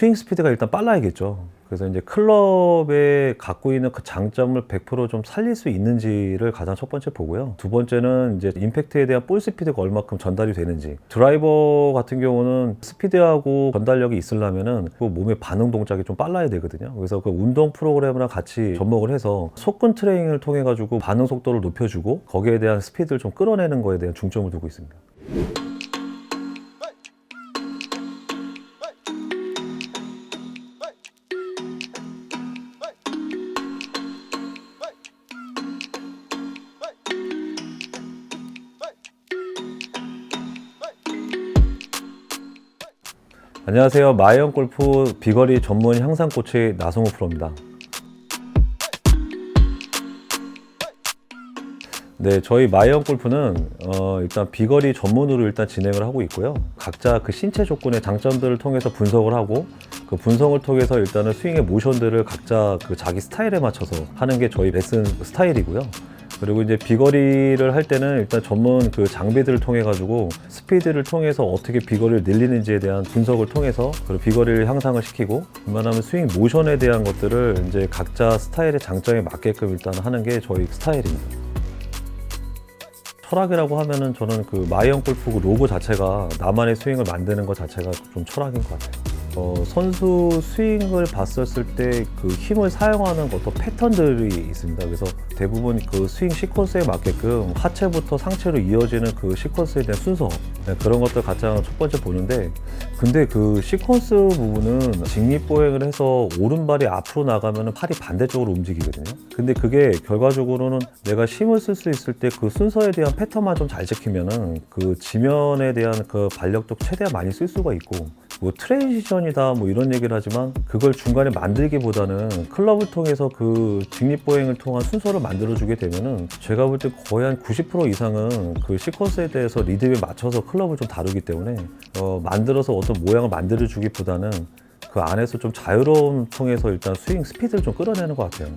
스윙 스피드가 일단 빨라야겠죠. 그래서 이제 클럽에 갖고 있는 그 장점을 100% 좀 살릴 수 있는지를 가장 첫 번째 보고요. 두 번째는 이제 임팩트에 대한 볼 스피드가 얼마큼 전달이 되는지. 드라이버 같은 경우는 스피드하고 전달력이 있으려면은 그 몸의 반응 동작이 좀 빨라야 되거든요. 그래서 그 운동 프로그램이랑 같이 접목을 해서 속근 트레이닝을 통해 가지고 반응 속도를 높여주고 거기에 대한 스피드를 좀 끌어내는 거에 대한 중점을 두고 있습니다. 안녕하세요. 마이언 골프 비거리 전문 향상 코치 나성우 프로입니다. 네, 저희 마이언 골프는 일단 비거리 전문으로 일단 진행을 하고 있고요. 각자 그 신체 조건의 장점들을 통해서 분석을 하고 그 분석을 통해서 일단은 스윙의 모션들을 각자 그 자기 스타일에 맞춰서 하는 게 저희 레슨 스타일이고요. 그리고 이제 비거리를 할 때는 일단 전문 그 장비들을 통해 가지고 스피드를 통해서 어떻게 비거리를 늘리는지에 대한 분석을 통해서 그리고 비거리를 향상을 시키고 웬만하면 스윙 모션에 대한 것들을 이제 각자 스타일의 장점에 맞게끔 일단 하는 게 저희 스타일입니다. 철학이라고 하면은 저는 그 마이언 골프 로고 자체가 나만의 스윙을 만드는 것 자체가 좀 철학인 것 같아요. 선수 스윙을 봤었을 때 그 힘을 사용하는 어떤 패턴들이 있습니다. 그래서 대부분 그 스윙 시퀀스에 맞게끔 하체부터 상체로 이어지는 그 시퀀스에 대한 순서, 그런 것들 가장 첫 번째 보는데, 근데 그 시퀀스 부분은 직립보행을 해서 오른발이 앞으로 나가면 팔이 반대쪽으로 움직이거든요. 근데 그게 결과적으로는 내가 힘을 쓸 수 있을 때 그 순서에 대한 패턴만 좀 잘 지키면은 그 지면에 대한 그 발력도 최대한 많이 쓸 수가 있고, 뭐 트랜지션이다 뭐 이런 얘기를 하지만 그걸 중간에 만들기보다는 클럽을 통해서 그 직립보행을 통한 순서를 만들어주게 되면은 제가 볼 때 거의 한 90% 이상은 그 시퀀스에 대해서 리듬에 맞춰서 클럽을 좀 다루기 때문에 만들어서 어떤 모양을 만들어주기보다는 그 안에서 좀 자유로움 통해서 일단 스윙 스피드를 좀 끌어내는 것 같아요.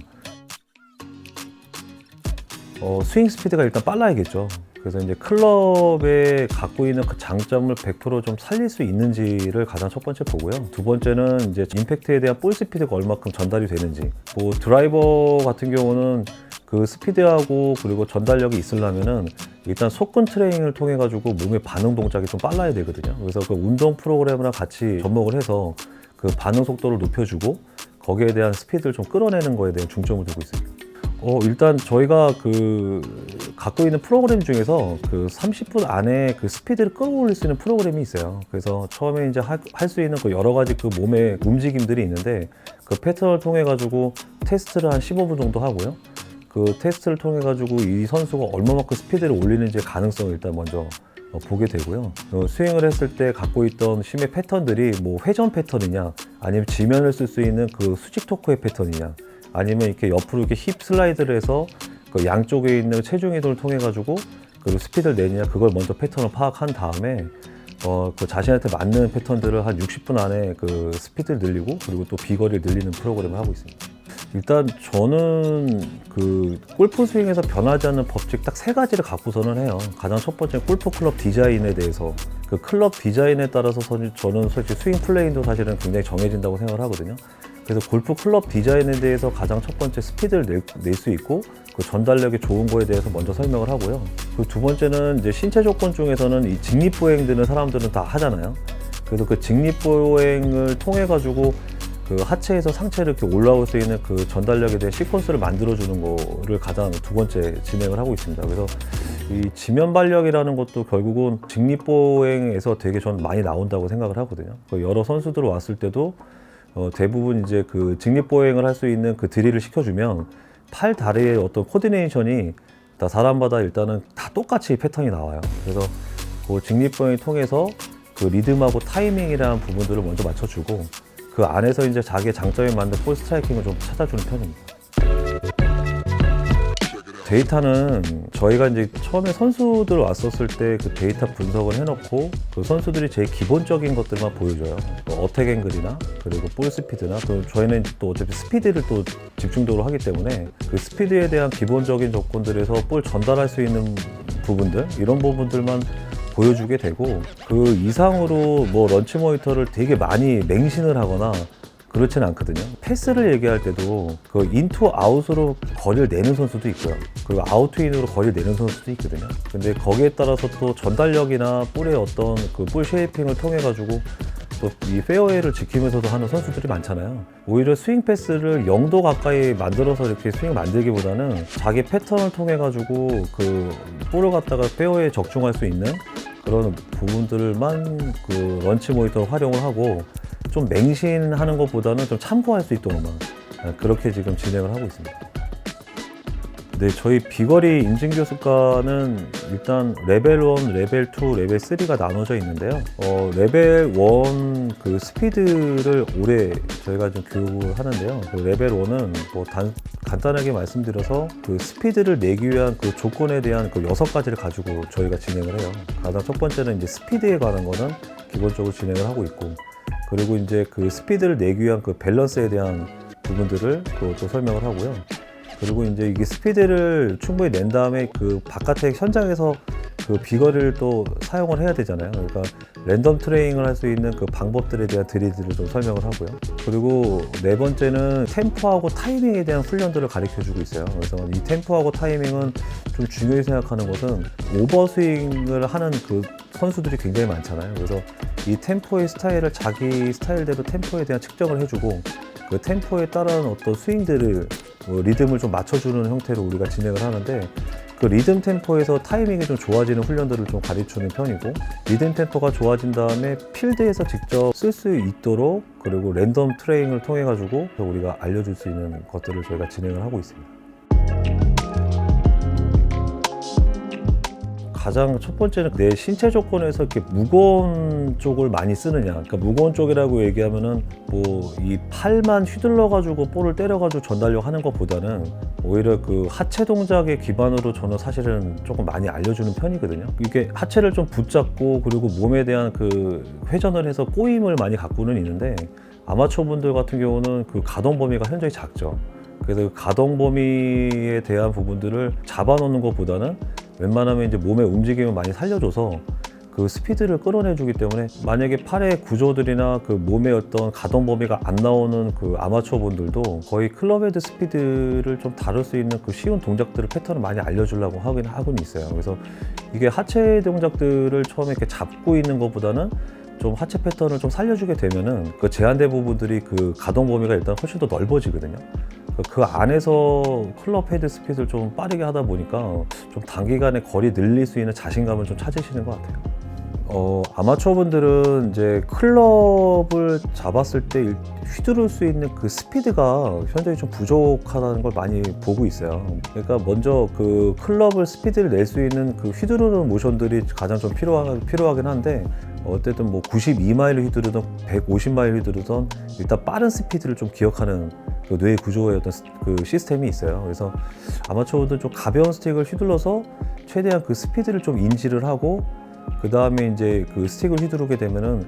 스윙 스피드가 일단 빨라야겠죠. 그래서 이제 클럽에 갖고 있는 그 장점을 100% 좀 살릴 수 있는지를 가장 첫 번째 보고요. 두 번째는 이제 임팩트에 대한 볼 스피드가 얼마큼 전달이 되는지. 뭐 드라이버 같은 경우는 그 스피드하고 그리고 전달력이 있으려면은 일단 속근 트레이닝을 통해 가지고 몸의 반응 동작이 좀 빨라야 되거든요. 그래서 그 운동 프로그램이랑 같이 접목을 해서 그 반응 속도를 높여주고 거기에 대한 스피드를 좀 끌어내는 거에 대한 중점을 두고 있습니다. 일단 저희가 그 갖고 있는 프로그램 중에서 그 30분 안에 그 스피드를 끌어올릴 수 있는 프로그램이 있어요. 그래서 처음에 이제 할 수 있는 그 여러 가지 그 몸의 움직임들이 있는데 그 패턴을 통해 가지고 테스트를 한 15분 정도 하고요. 그 테스트를 통해 가지고 이 선수가 얼마만큼 스피드를 올리는지의 가능성을 일단 먼저 보게 되고요. 스윙을 했을 때 갖고 있던 힘의 패턴들이 뭐 회전 패턴이냐, 아니면 지면을 쓸 수 있는 그 수직 토크의 패턴이냐, 아니면 이렇게 옆으로 이렇게 힙 슬라이드를 해서 그 양쪽에 있는 체중 이동을 통해 가지고 그 스피드를 내느냐, 그걸 먼저 패턴을 파악한 다음에 그 자신한테 맞는 패턴들을 한 60분 안에 그 스피드를 늘리고 그리고 또 비거리를 늘리는 프로그램을 하고 있습니다. 일단 저는 그 골프 스윙에서 변하지 않는 법칙 딱 3가지를 갖고서는 해요. 가장 첫 번째 골프 클럽 디자인에 대해서, 그 클럽 디자인에 따라서 저는 솔직히 스윙 플레이도 사실은 굉장히 정해진다고 생각을 하거든요. 그래서 골프 클럽 디자인에 대해서 가장 첫 번째 스피드를 낼 수 있고 그 전달력이 좋은 거에 대해서 먼저 설명을 하고요. 그 두 번째는 이제 신체 조건 중에서는 이 직립보행 드는 사람들은 다 하잖아요. 그래서 그 직립보행을 통해 가지고 그 하체에서 상체를 이렇게 올라올 수 있는 그 전달력에 대한 시퀀스를 만들어주는 거를 가장 두 번째 진행을 하고 있습니다. 그래서 이 지면 발력이라는 것도 결국은 직립보행에서 되게 전 많이 나온다고 생각을 하거든요. 여러 선수들 왔을 때도 대부분 이제 그 직립보행을 할 수 있는 그 드릴을 시켜주면 팔, 다리의 어떤 코디네이션이 다 사람마다 일단은 다 똑같이 패턴이 나와요. 그래서 그 직립보행을 통해서 그 리듬하고 타이밍이라는 부분들을 먼저 맞춰주고 그 안에서 이제 자기의 장점에 맞는 볼 스트라이킹을 좀 찾아주는 편입니다. 데이터는 저희가 이제 처음에 선수들 왔었을 때 그 데이터 분석을 해놓고 그 선수들이 제일 기본적인 것들만 보여줘요. 어택 앵글이나 그리고 볼 스피드나, 또 저희는 또 어차피 스피드를 또 집중적으로 하기 때문에 그 스피드에 대한 기본적인 조건들에서 볼 전달할 수 있는 부분들, 이런 부분들만 보여주게 되고, 그 이상으로 뭐 런치 모니터를 되게 많이 맹신을 하거나 그렇지는 않거든요. 패스를 얘기할 때도 그 인투 아웃으로 거리를 내는 선수도 있고요. 그리고 아웃 투 인으로 거리를 내는 선수도 있거든요. 근데 거기에 따라서 또 전달력이나 볼의 어떤 그 볼 쉐이핑을 통해 가지고 또 이 페어웨이를 지키면서도 하는 선수들이 많잖아요. 오히려 스윙 패스를 0도 가까이 만들어서 이렇게 스윙 만들기보다는 자기 패턴을 통해 가지고 그 볼을 갖다가 페어웨이에 적중할 수 있는 그런 부분들만 그 런치 모니터를 활용을 하고, 좀 맹신하는 것보다는 좀 참고할 수 있도록만 그렇게 지금 진행을 하고 있습니다. 네, 저희 비거리 인증 교습과는 일단 레벨 1, 레벨 2, 레벨 3가 나눠져 있는데요. 레벨 1 그 스피드를 올해 저희가 좀 교육을 하는데요. 그 레벨 1은 뭐 간단하게 말씀드려서 그 스피드를 내기 위한 그 조건에 대한 그 6가지를 가지고 저희가 진행을 해요. 가장 첫 번째는 이제 스피드에 관한 거는 기본적으로 진행을 하고 있고, 그리고 이제 그 스피드를 내기 위한 그 밸런스에 대한 부분들을 또 설명을 하고요. 그리고 이제 이게 스피드를 충분히 낸 다음에 그 바깥의 현장에서 그 비거리를 또 사용을 해야 되잖아요. 그러니까 랜덤 트레이닝을 할 수 있는 그 방법들에 대한 드릴들을 좀 설명을 하고요. 그리고 네 번째는 템포하고 타이밍에 대한 훈련들을 가르쳐 주고 있어요. 그래서 이 템포하고 타이밍은 좀 중요히 생각하는 것은 오버스윙을 하는 그 선수들이 굉장히 많잖아요. 그래서 이 템포의 스타일을 자기 스타일대로 템포에 대한 측정을 해주고, 그 템포에 따른 어떤 스윙들을 리듬을 좀 맞춰주는 형태로 우리가 진행을 하는데, 그 리듬 템포에서 타이밍이 좀 좋아지는 훈련들을 좀 가르치는 편이고, 리듬 템포가 좋아진 다음에 필드에서 직접 쓸 수 있도록, 그리고 랜덤 트레이닝을 통해 가지고 우리가 알려줄 수 있는 것들을 저희가 진행을 하고 있습니다. 가장 첫 번째는 내 신체 조건에서 이렇게 무거운 쪽을 많이 쓰느냐. 그러니까 무거운 쪽이라고 얘기하면은 뭐 이 팔만 휘둘러 가지고 볼을 때려 가지고 전달력 하는 것보다는 오히려 그 하체 동작의 기반으로 저는 사실은 조금 많이 알려주는 편이거든요. 이게 하체를 좀 붙잡고, 그리고 몸에 대한 그 회전을 해서 꼬임을 많이 갖고는 있는데, 아마추어 분들 같은 경우는 그 가동 범위가 현저히 작죠. 그래서 그 가동 범위에 대한 부분들을 잡아놓는 것보다는 웬만하면 이제 몸의 움직임을 많이 살려줘서 그 스피드를 끌어내주기 때문에, 만약에 팔의 구조들이나 그 몸의 어떤 가동 범위가 안 나오는 그 아마추어 분들도 거의 클럽헤드 스피드를 좀 다룰 수 있는 그 쉬운 동작들을 패턴을 많이 알려주려고 하고는 있어요. 그래서 이게 하체 동작들을 처음에 이렇게 잡고 있는 것보다는 좀 하체 패턴을 좀 살려주게 되면은 그 제한된 부분들이 그 가동 범위가 일단 훨씬 더 넓어지거든요. 그 안에서 클럽 헤드 스피드를 좀 빠르게 하다 보니까 좀 단기간에 거리 늘릴 수 있는 자신감을 좀 찾으시는 것 같아요. 아마추어 분들은 이제 클럽을 잡았을 때 휘두를 수 있는 그 스피드가 현저히 좀 부족하다는 걸 많이 보고 있어요. 그러니까 먼저 그 클럽을 스피드를 낼 수 있는 그 휘두르는 모션들이 가장 좀 필요하긴 한데, 어쨌든 뭐 92마일을 휘두르든 150마일 휘두르든 일단 빠른 스피드를 좀 기억하는 그 뇌 구조의 어떤 그 시스템이 있어요. 그래서 아마추어들은 좀 가벼운 스틱을 휘둘러서 최대한 그 스피드를 좀 인지를 하고, 그 다음에 이제 그 스틱을 휘두르게 되면은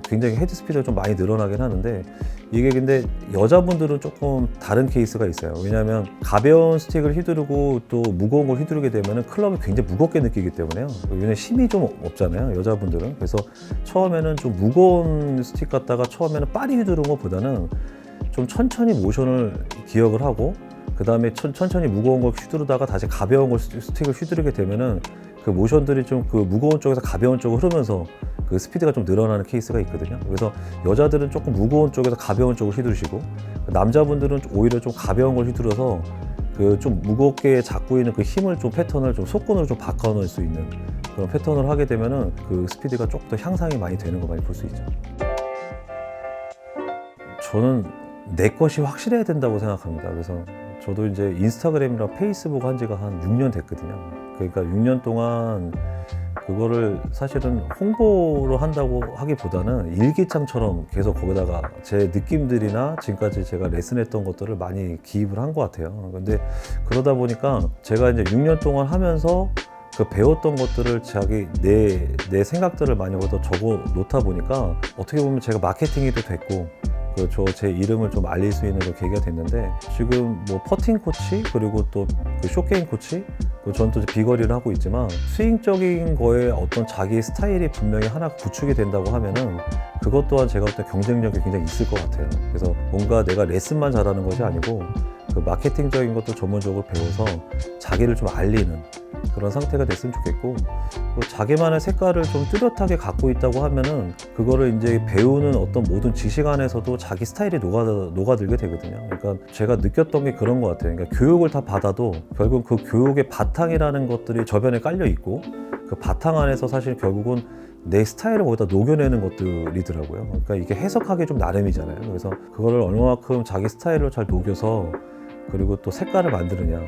굉장히 헤드 스피드가 좀 많이 늘어나긴 하는데, 이게 근데 여자분들은 조금 다른 케이스가 있어요. 왜냐하면 가벼운 스틱을 휘두르고 또 무거운 걸 휘두르게 되면은 클럽을 굉장히 무겁게 느끼기 때문에요. 왜냐면 힘이 좀 없잖아요, 여자분들은. 그래서 처음에는 좀 무거운 스틱 갖다가 처음에는 빠르게 휘두르는 것보다는 좀 천천히 모션을 기억을 하고, 그 다음에 천천히 무거운 걸 휘두르다가 다시 가벼운 걸 스틱을 휘두르게 되면은 그 모션들이 좀 그 무거운 쪽에서 가벼운 쪽으로 흐르면서 그 스피드가 좀 늘어나는 케이스가 있거든요. 그래서 여자들은 조금 무거운 쪽에서 가벼운 쪽을 휘두르시고, 남자분들은 오히려 좀 가벼운 걸 휘두르서 그 좀 무겁게 잡고 있는 그 힘을 좀 패턴을 좀 속건으로 좀 바꿔놓을 수 있는 그런 패턴을 하게 되면은 그 스피드가 조금 더 향상이 많이 되는 거 많이 볼 수 있죠. 저는 내 것이 확실해야 된다고 생각합니다. 그래서 저도 이제 인스타그램이랑 페이스북 한 지가 한 6년 됐거든요. 그러니까 6년 동안 그거를 사실은 홍보를 한다고 하기보다는 일기장처럼 계속 거기다가 제 느낌들이나 지금까지 제가 레슨했던 것들을 많이 기입을 한 것 같아요. 근데 그러다 보니까 제가 이제 6년 동안 하면서 그 배웠던 것들을 내 생각들을 많이 거기다 적어 놓다 보니까 어떻게 보면 제가 마케팅이 또 됐고, 제 이름을 좀 알릴 수 있는 그 계기가 됐는데, 지금 뭐 퍼팅 코치 그리고 또 그 숏게임 코치, 저는 또 비거리를 하고 있지만 스윙적인 거에 어떤 자기 스타일이 분명히 하나 구축이 된다고 하면은 그것 또한 제가 볼 때 경쟁력이 굉장히 있을 것 같아요. 그래서 뭔가 내가 레슨만 잘하는 것이 아니고 그 마케팅적인 것도 전문적으로 배워서 자기를 좀 알리는 그런 상태가 됐으면 좋겠고, 자기만의 색깔을 좀 뚜렷하게 갖고 있다고 하면은 그거를 이제 배우는 어떤 모든 지식 안에서도 자기 스타일이 녹아들게 되거든요. 그러니까 제가 느꼈던 게 그런 것 같아요. 그러니까 교육을 다 받아도 결국 그 교육의 바탕이라는 것들이 저변에 깔려 있고, 그 바탕 안에서 사실 결국은 내 스타일을 거기다 녹여내는 것들이더라고요. 그러니까 이게 해석하기 좀 나름이잖아요. 그래서 그거를 얼마만큼 자기 스타일로 잘 녹여서 그리고 또 색깔을 만드느냐,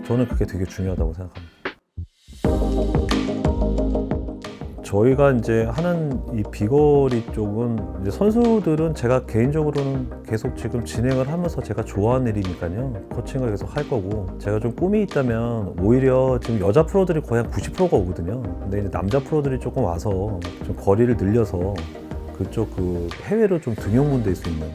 저는 그게 되게 중요하다고 생각합니다. 저희가 이제 하는 이 비거리 쪽은 이제 선수들은 제가 개인적으로는 계속 지금 진행을 하면서 제가 좋아하는 일이니까요. 코칭을 계속 할 거고, 제가 좀 꿈이 있다면 오히려 지금 여자 프로들이 거의 한 90%가 오거든요. 근데 이제 남자 프로들이 조금 와서 좀 거리를 늘려서 그쪽 그 해외로 좀 등용문될 수 있는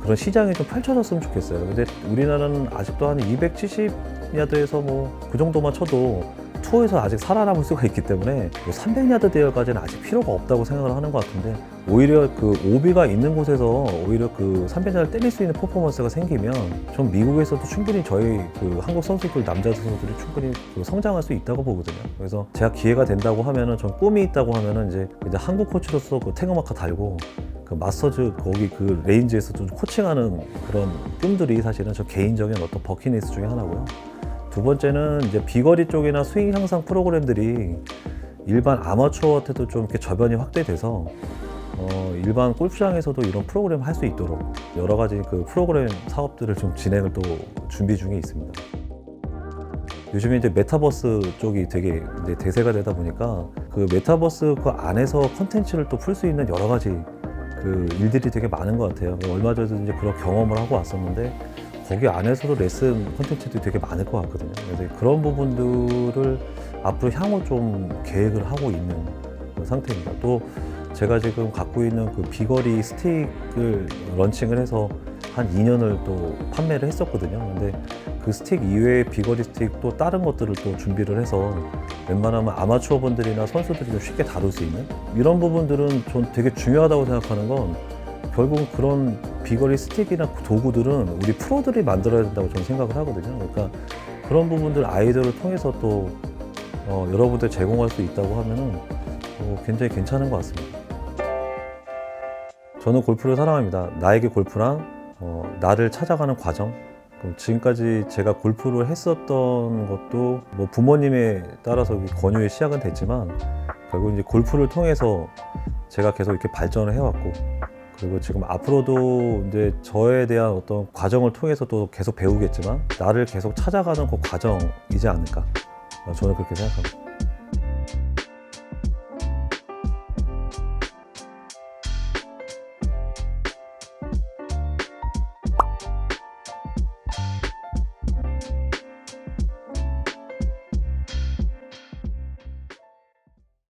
그런 시장이 좀 펼쳐졌으면 좋겠어요. 근데 우리나라는 아직도 한 270야드에서 뭐 그 정도만 쳐도 투어에서 아직 살아남을 수가 있기 때문에 300야드 대열까지는 아직 필요가 없다고 생각을 하는 것 같은데, 오히려 그 오비가 있는 곳에서 오히려 그 300야드를 때릴 수 있는 퍼포먼스가 생기면 전 미국에서도 충분히 저희 그 한국 선수들, 남자 선수들이 충분히 그 성장할 수 있다고 보거든요. 그래서 제가 기회가 된다고 하면은, 전 꿈이 있다고 하면은 이제 한국 코치로서 그 태그마크 달고 그 마스터즈 거기 그 레인지에서 좀 코칭하는 그런 꿈들이 사실은 저 개인적인 어떤 버킷리스트 중에 하나고요. 두 번째는 이제 비거리 쪽이나 스윙 향상 프로그램들이 일반 아마추어한테도 좀 이렇게 저변이 확대돼서 일반 골프장에서도 이런 프로그램 할 수 있도록 여러 가지 그 프로그램 사업들을 좀 진행을 또 준비 중에 있습니다. 요즘에 이제 메타버스 쪽이 되게 이제 대세가 되다 보니까 그 메타버스 그 안에서 컨텐츠를 또 풀 수 있는 여러 가지 그 일들이 되게 많은 것 같아요. 얼마 전에도 이제 그런 경험을 하고 왔었는데, 거기 안에서도 레슨 콘텐츠들이 되게 많을 것 같거든요. 그래서 그런 부분들을 앞으로 향후 좀 계획을 하고 있는 상태입니다. 또 제가 지금 갖고 있는 그 비거리 스틱을 런칭을 해서 한 2년을 또 판매를 했었거든요. 근데 그 스틱 이외의 비거리 스틱 또 다른 것들을 또 준비를 해서 웬만하면 아마추어 분들이나 선수들이 좀 쉽게 다룰 수 있는 이런 부분들은 전 되게 중요하다고 생각하는 건, 결국은 그런 비거리 스틱이나 도구들은 우리 프로들이 만들어야 된다고 저는 생각을 하거든요. 그러니까 그런 부분들 아이디어를 통해서 또 여러분들 제공할 수 있다고 하면은 굉장히 괜찮은 것 같습니다. 저는 골프를 사랑합니다. 나에게 골프랑 나를 찾아가는 과정. 지금까지 제가 골프를 했었던 것도 뭐 부모님에 따라서 권유에 시작은 됐지만, 결국 이제 골프를 통해서 제가 계속 이렇게 발전을 해왔고, 그리고 지금 앞으로도 이제 저에 대한 어떤 과정을 통해서 또 계속 배우겠지만 나를 계속 찾아가는 그 과정이지 않을까, 저는 그렇게 생각합니다.